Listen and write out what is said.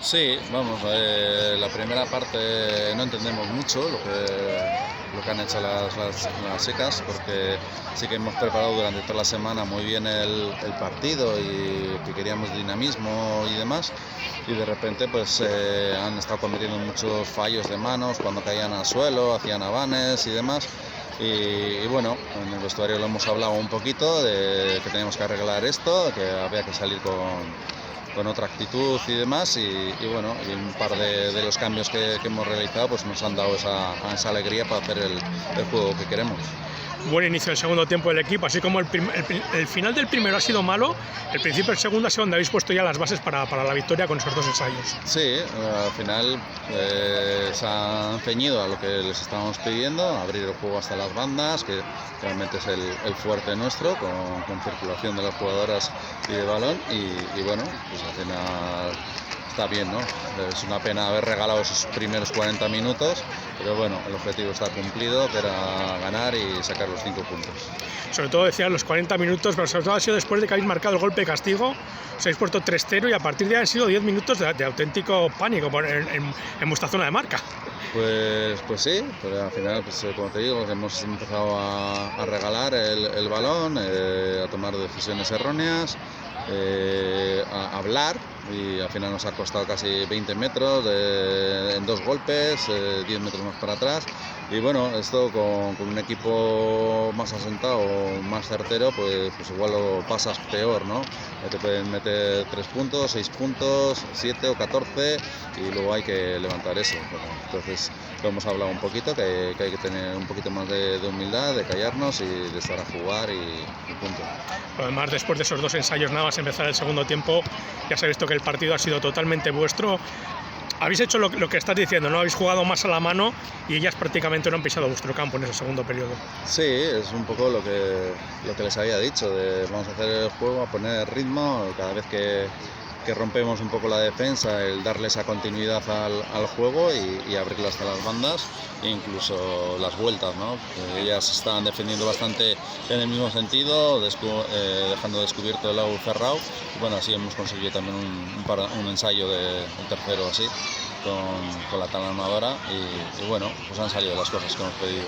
Sí, vamos, la primera parte no entendemos mucho lo que han hecho las chicas, porque sí que hemos preparado durante toda la semana muy bien el partido y que queríamos dinamismo y demás, y de repente pues han estado cometiendo muchos fallos de manos cuando caían al suelo, hacían avanes y demás. Y bueno, en el vestuario lo hemos hablado un poquito de que teníamos que arreglar esto, que había que salir con otra actitud y demás, y bueno, y un par de los cambios que hemos realizado pues nos han dado esa alegría para hacer el juego que queremos. Buen inicio del segundo tiempo del equipo, así como el final del primero ha sido malo, el principio del segundo ha sido donde habéis puesto ya las bases para la victoria con esos dos ensayos. Sí, al final se han ceñido a lo que les estábamos pidiendo, abrir el juego hasta las bandas, que realmente es el fuerte nuestro, con circulación de las jugadoras y de balón, y bueno, pues al final está bien, ¿no? Es una pena haber regalado esos primeros 40 minutos, pero bueno, el objetivo está cumplido, que era ganar y sacar los 5 puntos. Sobre todo decían los 40 minutos, pero sobre todo ha sido después de que habéis marcado el golpe de castigo, os habéis puesto 3-0 y a partir de ahí han sido 10 minutos de auténtico pánico en vuestra zona de marca. Pues sí, pero al final, pues, como te digo, hemos empezado a regalar el balón, a tomar decisiones erróneas, a hablar, y al final nos ha costado casi 20 metros en dos golpes, 10 metros más para atrás. Y bueno, esto con un equipo más asentado, más certero, pues igual lo pasas peor, ¿no? Te pueden meter 3 puntos, 6 puntos, 7 o 14, y luego hay que levantar eso. Entonces lo hemos hablado un poquito, que hay que tener un poquito más de humildad, de callarnos y de estar a jugar y punto. Además, después de esos dos ensayos nada más empezar el segundo tiempo, ya se ha visto que el partido ha sido totalmente vuestro. Habéis hecho lo que estás diciendo, ¿no? Habéis jugado más a la mano y ellas prácticamente no han pisado vuestro campo en ese segundo periodo. Sí, es un poco lo que les había dicho, de vamos a hacer el juego, a poner ritmo, cada vez que rompemos un poco la defensa, el darle esa continuidad al juego y abrirlo hasta las bandas, e incluso las vueltas, ¿no? Ellas estaban defendiendo bastante en el mismo sentido, dejando descubierto el lado cerrado. Bueno, así hemos conseguido también un ensayo un tercero así, con la talanadora, y bueno, pues han salido las cosas que hemos pedido.